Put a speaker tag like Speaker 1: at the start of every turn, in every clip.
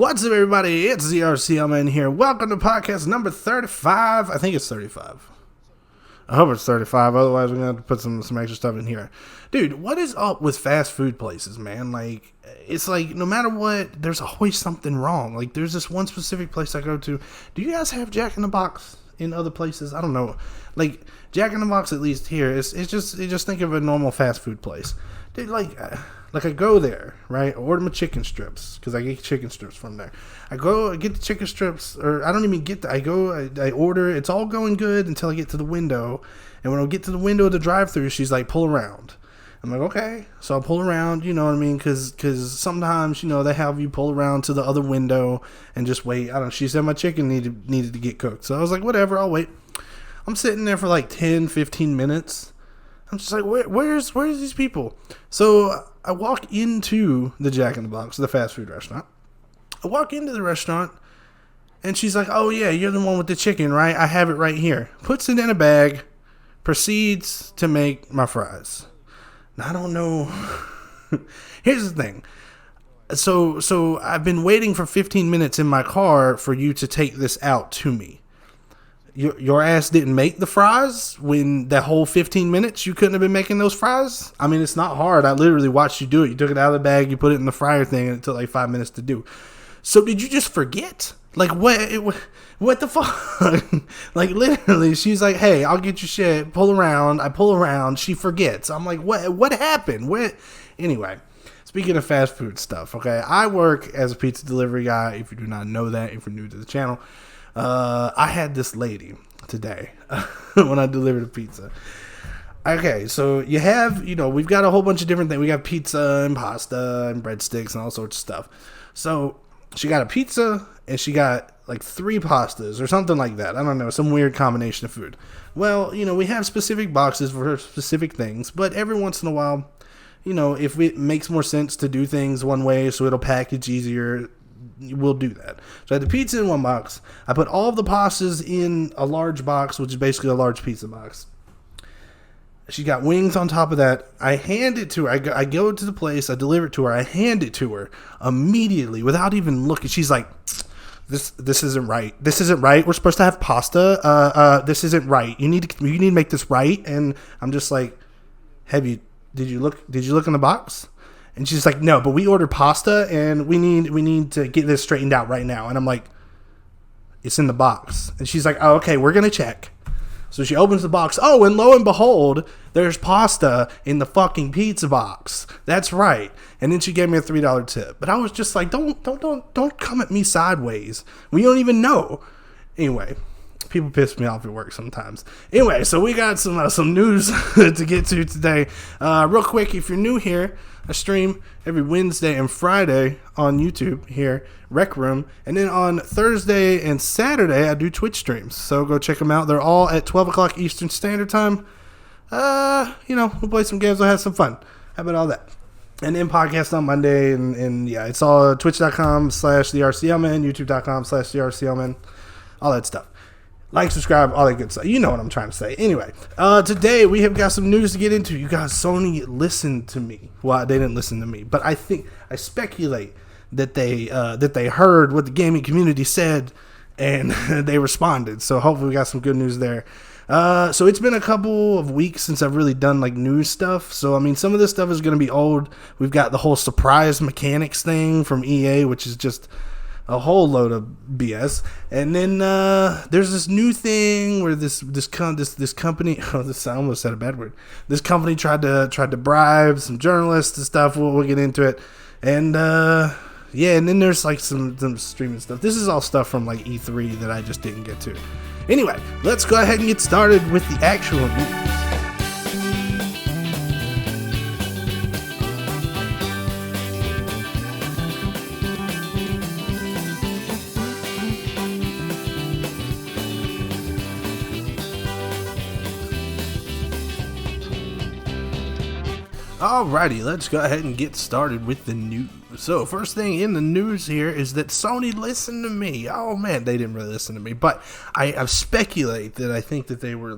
Speaker 1: What's up, everybody? It's the RCLman here. Welcome to podcast number 35. I think it's 35. I hope it's 35. Otherwise, we're going to have to put some extra stuff in here. Dude, what is up with fast food places, man? Like, it's like, no matter what, there's always something wrong. Like, there's this one specific place I go to. Do you guys have Jack in the Box in other places? I don't know. Like, Jack in the Box, at least here, it's just think of a normal fast food place. Dude, like I go there, right? I order my chicken strips, because I get chicken strips from there. I get the chicken strips, or I don't even get I order, it's all going good until I get to the window. And when I get to the window of the drive-thru, she's like, pull around. I'm like, okay. So I pull around, you know what I mean? Because sometimes, you know, they have you pull around to the other window and just wait. I don't know. She said my chicken needed to get cooked. So I was like, whatever, I'll wait. I'm sitting there for like 10, 15 minutes. I'm just like, where's these people? So I walk into the Jack in the Box, the fast food restaurant. I walk into the restaurant, and she's like, oh, yeah, you're the one with the chicken, right? I have it right here. Puts it in a bag, proceeds to make my fries. Now, I don't know. Here's the thing. So I've been waiting for 15 minutes in my car for you to take this out to me. Your ass didn't make the fries when that whole 15 minutes you couldn't have been making those fries? I mean, it's not hard. I literally watched you do it. You took it out of the bag, you put it in the fryer thing, and it took like 5 minutes to do. So did you just forget? Like, what the fuck? Like, literally, she's like, hey, I'll get your shit. Pull around. I pull around. She forgets. I'm like, what happened? Anyway, speaking of fast food stuff, okay, I work as a pizza delivery guy. If you do not know that, if you're new to the channel, I had this lady today when I delivered a pizza. Okay, so we've got a whole bunch of different things. We got pizza and pasta and breadsticks and all sorts of stuff. So she got a pizza and she got like 3 pastas or something like that. I don't know, some weird combination of food. Well, we have specific boxes for specific things, but every once in a while, if it makes more sense to do things one way so it'll package easier, we'll do that. So I had the pizza in one box. I put all of the pastas in a large box, which is basically a large pizza box. She got wings on top of that. I hand it to her. I go to the place. I deliver it to her. I hand it to her immediately without even looking. She's like, this isn't right. This isn't right. We're supposed to have pasta. This isn't right. You need to make this right. And I'm just like, did you look in the box? And she's like, no, but we ordered pasta and we need to get this straightened out right now. And I'm like, it's in the box. And she's like, oh, okay, we're going to check. So she opens the box. Oh, and lo and behold, there's pasta in the fucking pizza box. That's right. And then she gave me a $3 tip. But I was just like, don't come at me sideways. We don't even know. Anyway, people piss me off at work sometimes. Anyway, so we got some news to get to today. Real quick, if you're new here, I stream every Wednesday and Friday on YouTube here, Rec Room. And then on Thursday and Saturday, I do Twitch streams. So go check them out. They're all at 12 o'clock Eastern Standard Time. We'll play some games. We'll have some fun. How about all that? And then podcast on Monday. And yeah, it's all twitch.com/theRCLman, youtube.com/theRCLman, all that stuff. Like, subscribe, all that good stuff. You know what I'm trying to say. Anyway, today we have got some news to get into. You guys, Sony listened to me. Well, they didn't listen to me, but I speculate that they heard what the gaming community said and they responded. So hopefully we got some good news there. So it's been a couple of weeks since I've really done like news stuff. So I mean, some of this stuff is going to be old. We've got the whole surprise mechanics thing from EA, which is just a whole load of BS. And then there's this new thing where this company, I almost said a bad word. This company tried to bribe some journalists and stuff. We'll get into it. And and then there's like some streaming stuff. This is all stuff from like E3 that I just didn't get to. Anyway, let's go ahead and get started with the actual news. Alrighty, let's go ahead and get started with the news. So, first thing in the news here is that Sony listened to me. Oh man, they didn't really listen to me, but I speculate that I think that they were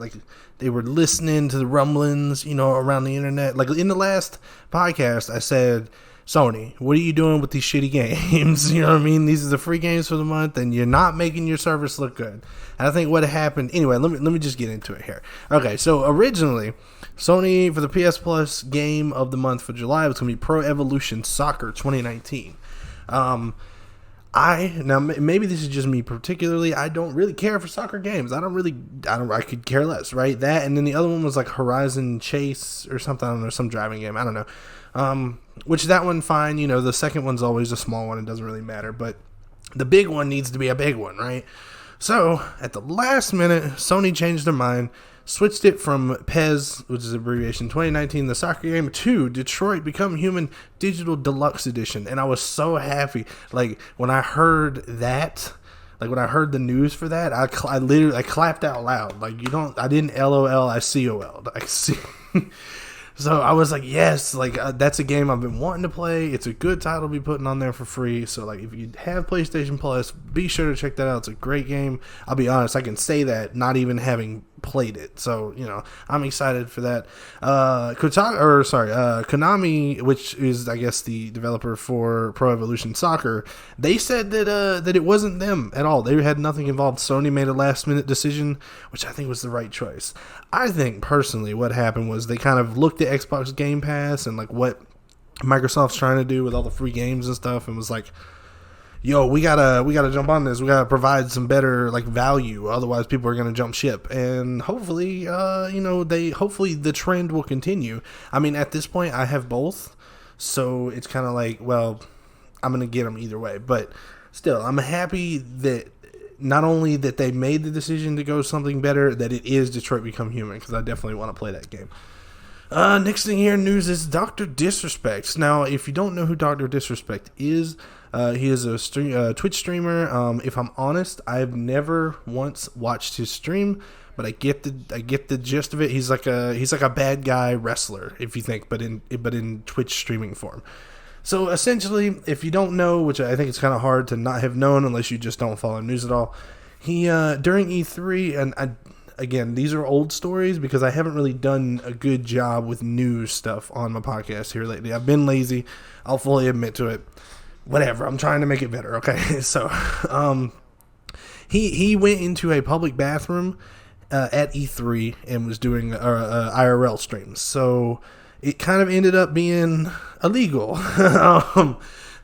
Speaker 1: listening to the rumblings, around the internet. Like in the last podcast, I said Sony, what are you doing with these shitty games? You know what I mean? These are the free games for the month, and you're not making your service look good. And I think what happened... Anyway, let me just get into it here. Okay, so originally, Sony, for the PS Plus game of the month for July, was going to be Pro Evolution Soccer 2019. Now maybe this is just me particularly. I don't really care for soccer games. I could care less, right? That, and then the other one was like Horizon Chase or something. I don't know, some driving game. I don't know. Which that one, fine. You know, the second one's always a small one. It doesn't really matter. But the big one needs to be a big one, right? So at the last minute, Sony changed their mind, switched it from PES, which is abbreviation 2019, the soccer game, to Detroit Become Human Digital Deluxe Edition. And I was so happy. Like, when I heard that, like when I heard the news for that, I literally clapped out loud. Like, I didn't LOL, I COL'd. So I was like, yes, like that's a game I've been wanting to play. It's a good title to be putting on there for free. So like, if you have PlayStation Plus, be sure to check that out. It's a great game. I'll be honest, I can say that not even having played it. So, you know, I'm excited for that. Konami, which is, I guess, the developer for Pro Evolution Soccer, they said that it wasn't them at all. They had nothing involved. Sony made a last minute decision, which I think was the right choice. I think personally what happened was they kind of looked at Xbox Game Pass and like what Microsoft's trying to do with all the free games and stuff, and was like, yo, we gotta jump on this. We gotta provide some better like value, otherwise people are gonna jump ship. And hopefully, hopefully the trend will continue. I mean, at this point, I have both, so it's kind of like, well, I'm gonna get them either way. But still, I'm happy that not only that they made the decision to go something better, that it is Detroit Become Human, because I definitely want to play that game. Next thing here in news is Dr. Disrespect. Now, if you don't know who Dr. Disrespect is, he is a Twitch streamer. If I'm honest, I've never once watched his stream, but I get the gist of it. He's like a bad guy wrestler, if you think, but in Twitch streaming form. So essentially, if you don't know, which I think it's kind of hard to not have known unless you just don't follow news at all, he during E3, and again, these are old stories because I haven't really done a good job with news stuff on my podcast here lately. I've been lazy. I'll fully admit to it. Whatever. I'm trying to make it better. Okay. So, he went into a public bathroom at E3 and was doing IRL streams. So it kind of ended up being illegal.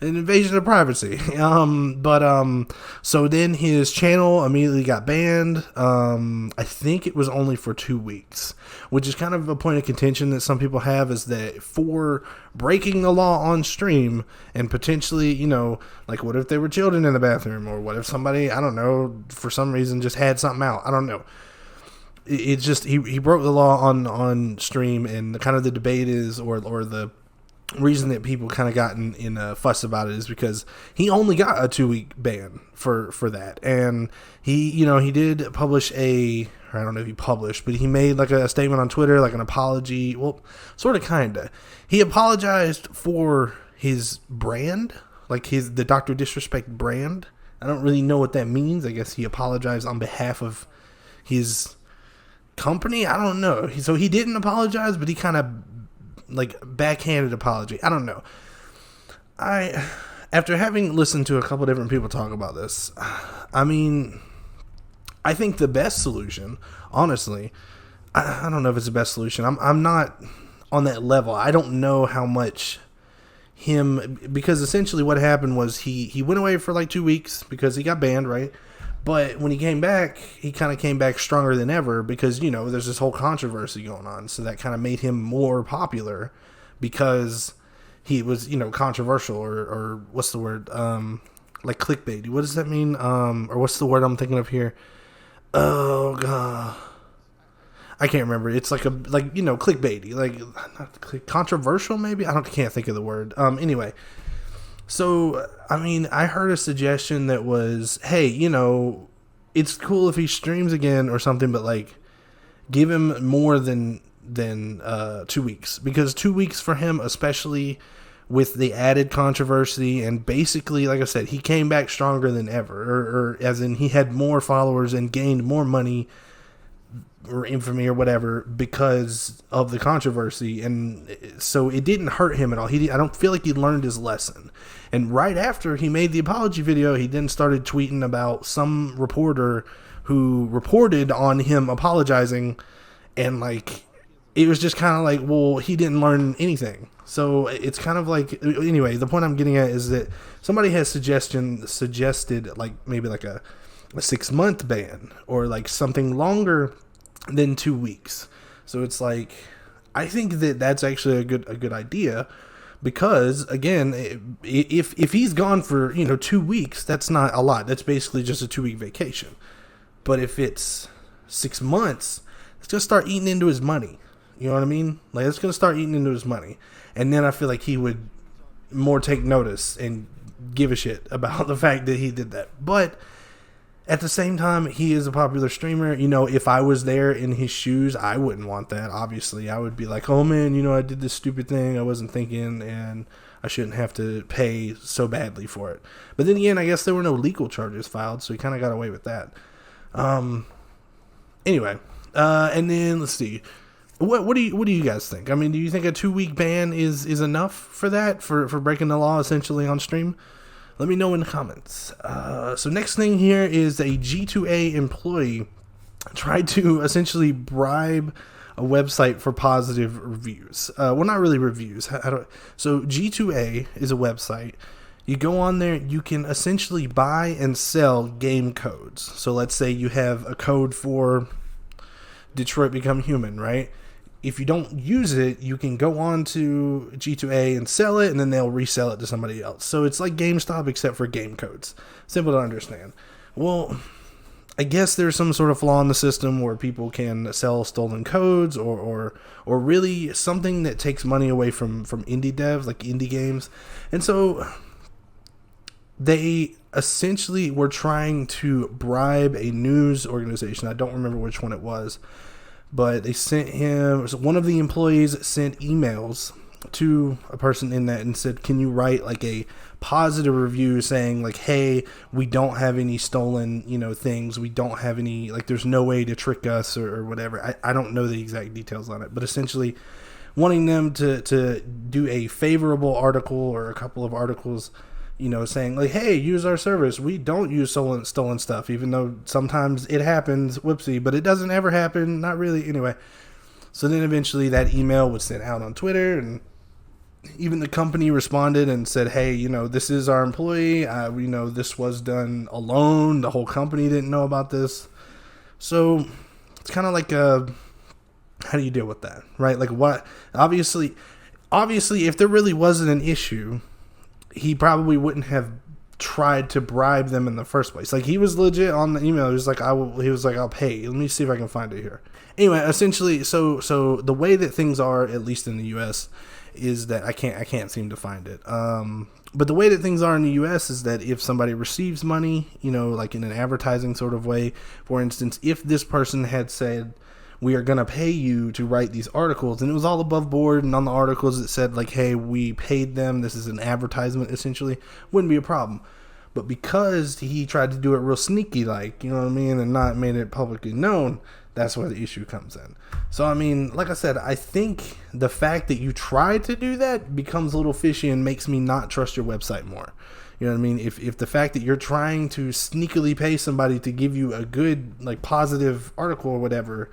Speaker 1: An invasion of privacy. So then his channel immediately got banned. I think it was only for 2 weeks, which is kind of a point of contention that some people have, is that for breaking the law on stream and potentially, you know, like what if there were children in the bathroom, or what if somebody, I don't know, for some reason just had something out. I don't know. It's just, he broke the law on stream, and the debate is, or the reason that people kind of got in a fuss about it is because he only got a 2-week ban for that. And he did publish I don't know if he published, but he made like a statement on Twitter, like an apology. Well, sort of, kinda. He apologized for his brand, like the Dr. Disrespect brand. I don't really know what that means. I guess he apologized on behalf of his company. I don't know. So he didn't apologize, but he kind of like backhanded apology. I don't know. After having listened to a couple different people talk about this, I mean, I think the best solution, honestly, I don't know if it's the best solution. I'm not on that level. I don't know how much because essentially what happened was he went away for like 2 weeks because he got banned, right? But when he came back, he kind of came back stronger than ever because, you know, there's this whole controversy going on. So that kind of made him more popular because he was, you know, controversial or what's the word? Like clickbaity. What does that mean? Or what's the word I'm thinking of here? Oh, God. I can't remember. It's clickbaity. Like, not controversial, maybe? Can't think of the word. Anyway. So, I mean, I heard a suggestion that was, hey, you know, it's cool if he streams again or something, but like, give him more than 2 weeks, because 2 weeks for him, especially with the added controversy, and basically, like I said, he came back stronger than ever, or as in he had more followers and gained more money or infamy or whatever because of the controversy, and so it didn't hurt him at all. I don't feel like he learned his lesson. And right after he made the apology video, he then started tweeting about some reporter who reported on him apologizing, and like it was just kind of like, well, he didn't learn anything. So it's kind of like, anyway, the point I'm getting at is that somebody has suggested like maybe like a 6-month ban or like something longer than 2 weeks. So it's like, I think that that's actually a good idea, because again, if he's gone for 2 weeks, that's not a lot. That's basically just a 2-week vacation. But if it's 6 months, it's gonna start eating into his money. You know what I mean? Like, it's gonna start eating into his money, and then I feel like he would more take notice and give a shit about the fact that he did that. But at the same time, he is a popular streamer. If I was there in his shoes, I wouldn't want that. Obviously, I would be like, oh man, I did this stupid thing. I wasn't thinking, and I shouldn't have to pay so badly for it. But then again, I guess there were no legal charges filed, so he kind of got away with that. Anyway, and then let's see. What do you guys think? I mean, do you think a 2-week ban is enough for that, for breaking the law essentially on stream? Let me know in the comments. So next thing here is a G2A employee tried to essentially bribe a website for positive reviews. Well, not really reviews. So G2A is a website. You go on there, you can essentially buy and sell game codes. So let's say you have a code for Detroit Become Human, right? If you don't use it, you can go on to G2A and sell it, and then they'll resell it to somebody else. So it's like GameStop, except for game codes. Simple to understand. Well, I guess there's some sort of flaw in the system where people can sell stolen codes, or really something that takes money away from indie devs, like indie games. And so they essentially were trying to bribe a news organization. I don't remember which one it was. But they sent him, so one of the employees sent emails to a person in that and said, can you write like a positive review saying like, hey, we don't have any stolen, things. We don't have any, like, there's no way to trick us or whatever. I don't know the exact details on it, but essentially wanting them to do a favorable article or a couple of articles, saying like, hey, use our service. We don't use stolen stuff, even though sometimes it happens, whoopsie, but it doesn't ever happen. Not really. Anyway. So then eventually that email was sent out on Twitter, and even the company responded and said, hey, this is our employee. We know this was done alone. The whole company didn't know about this. So it's kind of like how do you deal with that? Right? Like, what? Obviously, if there really wasn't an issue, he probably wouldn't have tried to bribe them in the first place. Like, he was legit on the email. He was like, I'll pay. Let me see if I can find it here. Anyway, essentially, so the way that things are, at least in the US, is that I can't seem to find it. But the way that things are in the US is that if somebody receives money, like in an advertising sort of way, for instance, if this person had said, we are going to pay you to write these articles, and it was all above board, and on the articles it said like, hey, we paid them, this is an advertisement essentially, wouldn't be a problem. But because he tried to do it real sneaky like, and not made it publicly known, that's where the issue comes in. So I mean, like I said, I think the fact that you tried to do that becomes a little fishy and makes me not trust your website more. You know what I mean? If the fact that you're trying to sneakily pay somebody to give you a good, like, positive article or whatever,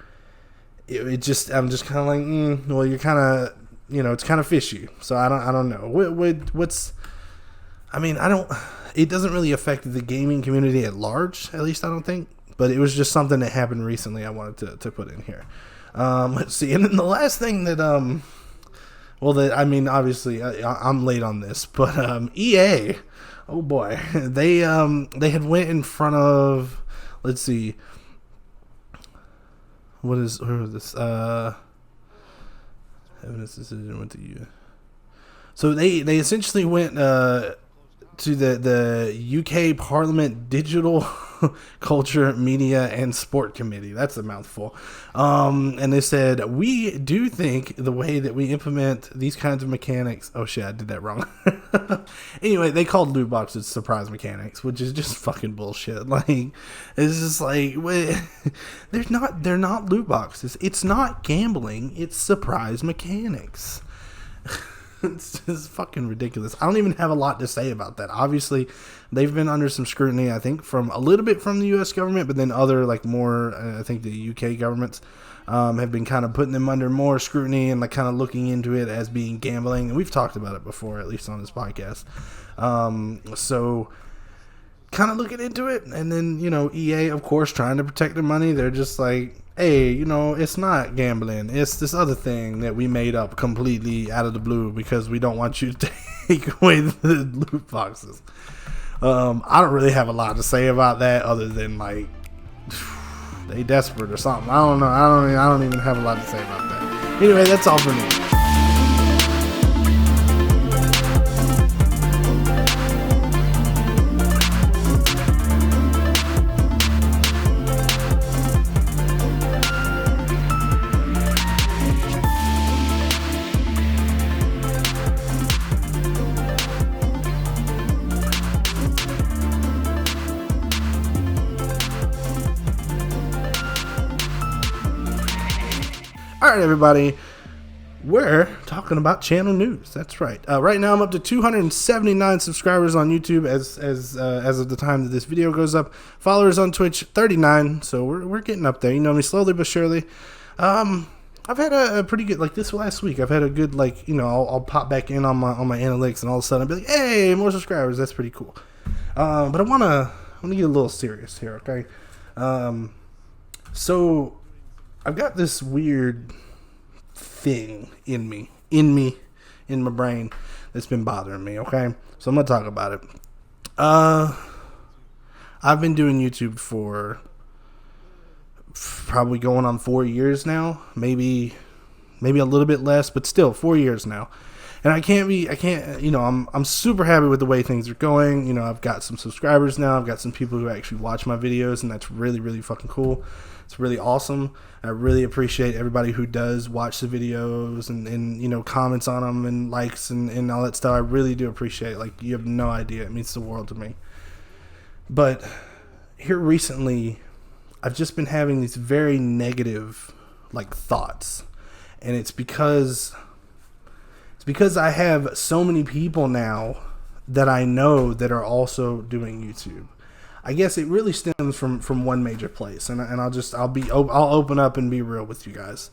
Speaker 1: I'm just kind of like, well, you're kind of, it's kind of fishy. So I don't know. It doesn't really affect the gaming community at large, at least I don't think. But it was just something that happened recently I wanted to put in here. Let's see. And then the last thing that, obviously I'm late on this, but EA, oh boy, they had went in front of, let's see, where was this? Evidence decision went to you. So they essentially went to the UK Parliament Digital Culture, Media, and Sport Committee. That's a mouthful. And they said, we do think the way that we implement these kinds of mechanics. Oh shit, I did that wrong. Anyway, they called loot boxes surprise mechanics, which is just fucking bullshit. Like, it's just like, wait, they're not loot boxes. It's not gambling. It's surprise mechanics. It's just fucking ridiculous. I don't even have a lot to say about that. Obviously, they've been under some scrutiny, I think, from a little bit from the U.S. government, but then other, like, more, I think the U.K. governments have been kind of putting them under more scrutiny and, like, kind of looking into it as being gambling. And we've talked about it before, at least on this podcast. So kind of looking into it. And then, EA, of course, trying to protect their money. They're just like, hey, it's not gambling. It's this other thing that we made up completely out of the blue because we don't want you to take away the loot boxes. I don't really have a lot to say about that other than, like, they desperate or something. I don't know. I don't even have a lot to say about that. Anyway, that's all for me. All right, everybody, we're talking about channel news. That's right. Right now, I'm up to 279 subscribers on YouTube as of the time that this video goes up. Followers on Twitch, 39. So we're getting up there. You know me, slowly but surely. I've had a pretty good, like this last week. I've had a good, like, I'll pop back in on my analytics, and all of a sudden I'll be like, hey, more subscribers. That's pretty cool. But I wanna get a little serious here, okay? So I've got this weird thing in my brain that's been bothering me, okay? So I'm going to talk about it. I've been doing YouTube for probably going on 4 years now, maybe a little bit less, but still 4 years now. And I'm super happy with the way things are going. I've got some subscribers now. I've got some people who actually watch my videos, and that's really, really fucking cool. It's really awesome. I really appreciate everybody who does watch the videos and comments on them and likes and all that stuff. I really do appreciate it. Like, you have no idea. It means the world to me. But here recently, I've just been having these very negative, like, thoughts. And it's because I have so many people now that I know that are also doing YouTube. I guess it really stems from one major place, and I'll open up and be real with you guys.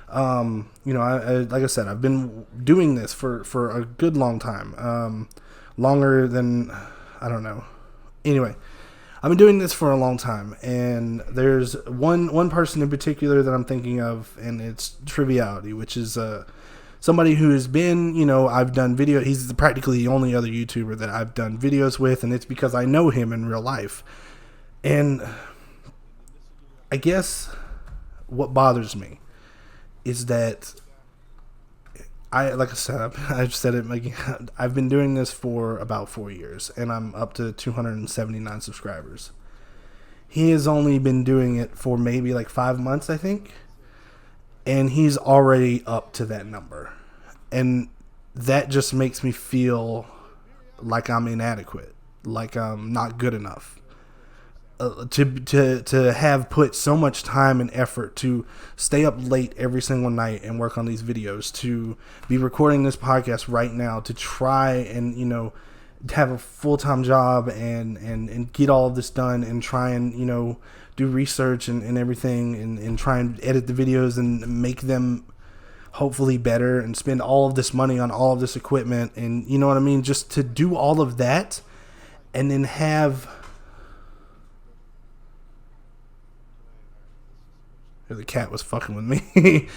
Speaker 1: Like I said, I've been doing this for a good long time, longer than, I don't know. Anyway, I've been doing this for a long time, and there's one person in particular that I'm thinking of, and it's Triviality, which is somebody who has been, I've done video. He's practically the only other YouTuber that I've done videos with, and it's because I know him in real life. And I guess what bothers me is that I've said it, like, I've been doing this for about 4 years, and I'm up to 279 subscribers. He has only been doing it for maybe like 5 months, I think. And he's already up to that number. And that just makes me feel like I'm inadequate, like I'm not good enough. To have put so much time and effort to stay up late every single night and work on these videos, to be recording this podcast right now, to try and, have a full-time job and get all of this done and try and, do research and everything and try and edit the videos and make them hopefully better and spend all of this money on all of this equipment and, you know what I mean, just to do all of that and then have the cat was fucking with me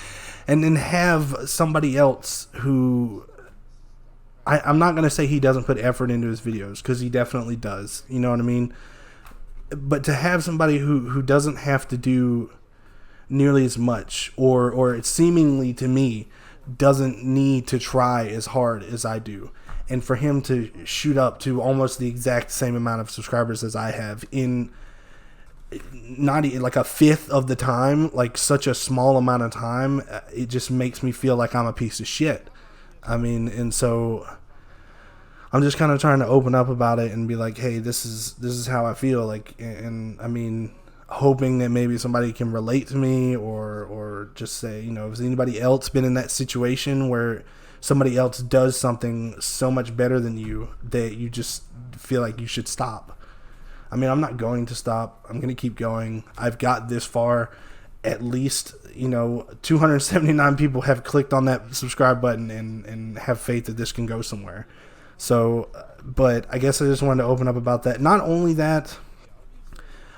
Speaker 1: and then have somebody else who I'm not going to say he doesn't put effort into his videos, because he definitely does, you know what I mean? But to have somebody who doesn't have to do nearly as much, or it seemingly to me doesn't need to try as hard as I do, and for him to shoot up to almost the exact same amount of subscribers as I have in not like a fifth of the time, like such a small amount of time, it just makes me feel like I'm a piece of shit. I mean, and so I'm just kind of trying to open up about it and be like, hey, this is how I feel. Like, and I mean, hoping that maybe somebody can relate to me, or just say, you know, has anybody else been in that situation where somebody else does something so much better than you that you just feel like you should stop? I mean, I'm not going to stop. I'm going to keep going. I've got this far. At least, you know, 279 people have clicked on that subscribe button and have faith that this can go somewhere. So, but I guess I just wanted to open up about that. Not only that,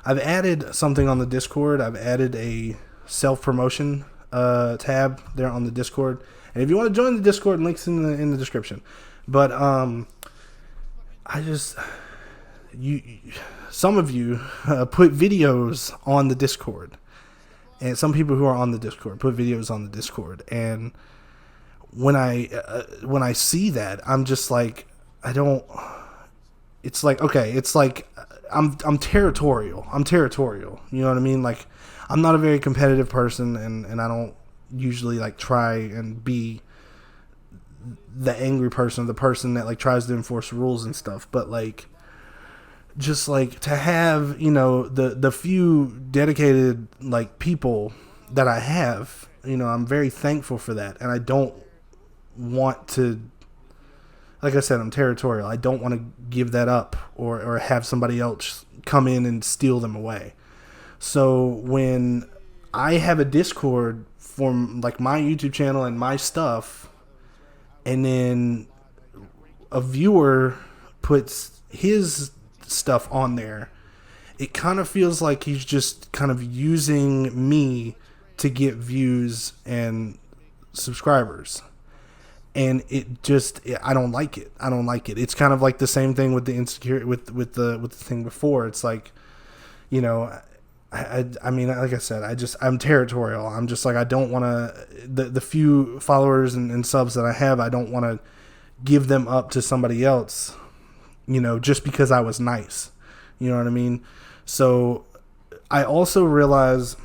Speaker 1: I've added something on the Discord. I've added a self-promotion tab there on the Discord. And if you want to join the Discord, links in the description. But some of you put videos on the Discord, and some people who are on the Discord put videos on the Discord. And when I see that, I'm just like, I don't. It's like, okay, it's like I'm territorial. I'm territorial. You know what I mean? Like, I'm not a very competitive person, and I don't usually like try and be the angry person, the person that like tries to enforce rules and stuff. But like, just like to have, you know, the few dedicated like people that I have, you know, I'm very thankful for that. And I don't want to, like I said, I'm territorial. I don't want to give that up or have somebody else come in and steal them away. So when I have a Discord for like my YouTube channel and my stuff, and then a viewer puts his stuff on there, it kind of feels like he's just kind of using me to get views and subscribers. And it just, I don't like it. I don't like it. It's kind of like the same thing with the insecurity, with the thing before. It's like, you know, I mean, like I said, I'm territorial. I'm just like, I don't want to, the few followers and subs that I have, I don't want to give them up to somebody else, you know, just because I was nice. You know what I mean? So I also realize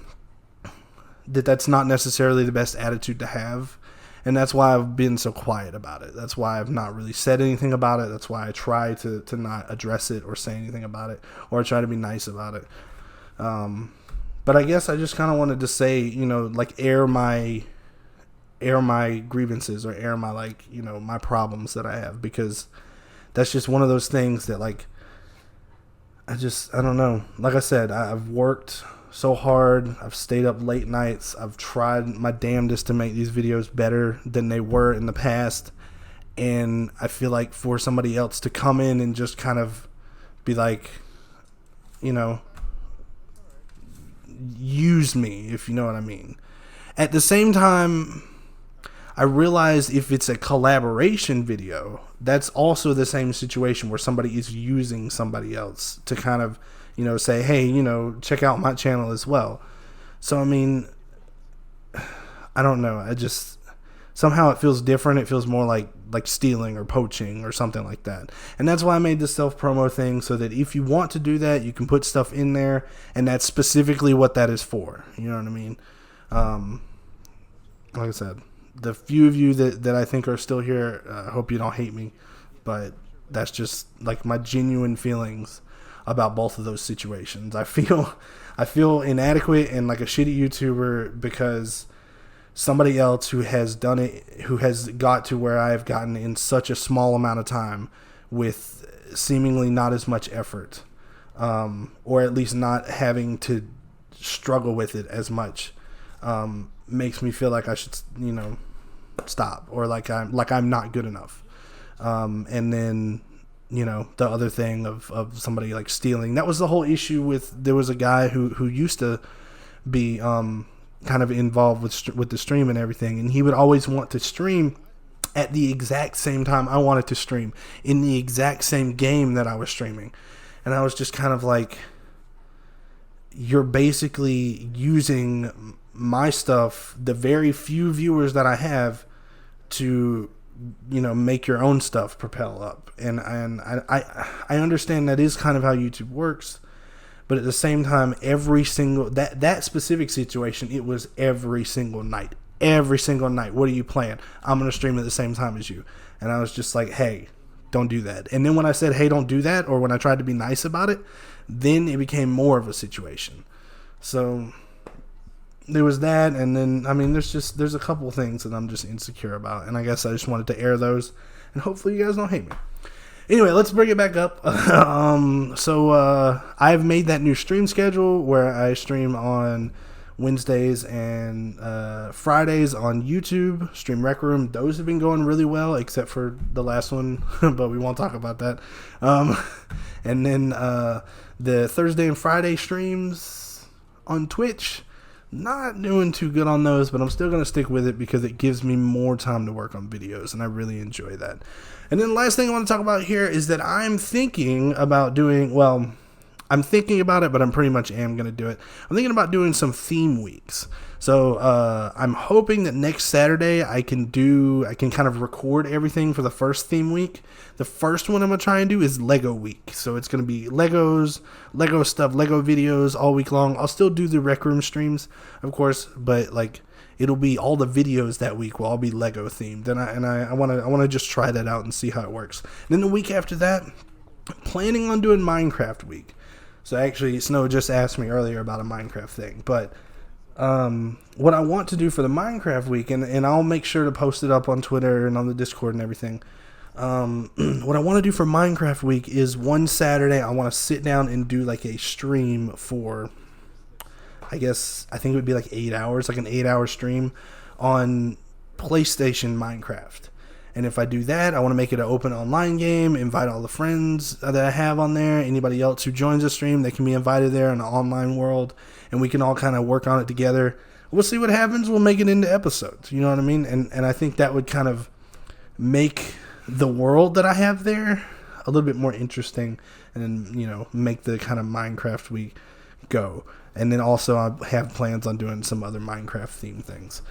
Speaker 1: that that's not necessarily the best attitude to have. And that's why I've been so quiet about it. That's why I've not really said anything about it. That's why I try to not address it or say anything about it, or try to be nice about it. But I guess I just kind of wanted to say, you know, like air my grievances, or air my, like, you know, my problems that I have, because that's just one of those things that, like, I don't know. Like I said, I've worked so hard. I've stayed up late nights. I've tried my damnedest to make these videos better than they were in the past. And I feel like for somebody else to come in and just kind of be like, you know, use me, if you know what I mean. At the same time, I realize if it's a collaboration video, that's also the same situation where somebody is using somebody else to kind of, you know, say, hey, you know, check out my channel as well. So, I mean, I don't know. I just, somehow it feels different. It feels more like stealing or poaching or something like that. And that's why I made this self-promo thing, so that if you want to do that, you can put stuff in there, and that's specifically what that is for. You know what I mean? Like I said, the few of you that I think are still here, I hope you don't hate me, but that's just like my genuine feelings about both of those situations. I feel inadequate and like a shitty YouTuber because somebody else who has done it, who has got to where I've gotten in such a small amount of time with seemingly not as much effort, or at least not having to struggle with it as much, makes me feel like I should, you know, stop, or like I'm not good enough. And then, you know, the other thing of somebody like stealing, that was the whole issue with, there was a guy who used to be kind of involved with the stream and everything, and he would always want to stream at the exact same time I wanted to stream, in the exact same game that I was streaming. And I was just kind of like, you're basically using my stuff, the very few viewers that I have, to, you know, make your own stuff propel up. And I understand that is kind of how YouTube works, But at the same time, every single that specific situation, it was every single night. Every single night. What are you playing? I'm gonna stream at the same time as you. And I was just like, hey, don't do that. And then when I said, hey, don't do that, or when I tried to be nice about it, then it became more of a situation. So there was that, and then I mean, there's a couple of things that I'm just insecure about, and I guess I just wanted to air those, and hopefully you guys don't hate me. Anyway, let's bring it back up. So I've made that new stream schedule where I stream on Wednesdays and Fridays on YouTube, Stream Rec Room. Those have been going really well, except for the last one, but we won't talk about that. And then the Thursday and Friday streams on Twitch, not doing too good on those, but I'm still going to stick with it because it gives me more time to work on videos, and I really enjoy that. And then the last thing I want to talk about here is that I'm thinking about doing, well, I'm thinking about it, but I'm pretty much am going to do it. I'm thinking about doing some theme weeks. So I'm hoping that next Saturday I can kind of record everything for the first theme week. The first one I'm going to try and do is Lego week. So it's going to be Legos, Lego stuff, Lego videos all week long. I'll still do the Rec Room streams, of course, but like it'll be all the videos that week will all be Lego themed. And I want to just try that out and see how it works. And then the week after that, I'm planning on doing Minecraft week. So actually, Snow just asked me earlier about a Minecraft thing, but what I want to do for the Minecraft week, and I'll make sure to post it up on Twitter and on the Discord and everything. What I want to do for Minecraft week is one Saturday I want to sit down and do like a stream for, I think it would be like 8 hours, like an 8-hour stream on PlayStation Minecraft. And if I do that, I want to make it an open online game, invite all the friends that I have on there, anybody else who joins the stream, they can be invited there in an online world, and we can all kind of work on it together. We'll see what happens. We'll make it into episodes. You know what I mean? And I think that would kind of make the world that I have there a little bit more interesting, and, you know, make the kind of Minecraft week go. And then also I have plans on doing some other Minecraft themed things.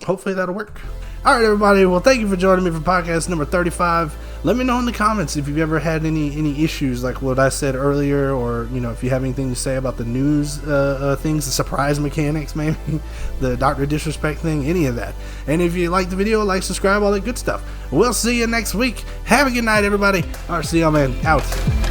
Speaker 1: Hopefully that'll work. Alright, everybody, well, thank you for joining me for podcast number 35. Let me know in the comments if you've ever had any issues like what I said earlier, or, you know, if you have anything to say about the news things, the surprise mechanics, maybe the Dr. Disrespect thing, any of that. And if you like the video, like, subscribe, all that good stuff. We'll see you next week. Have a good night, everybody. RCL man out.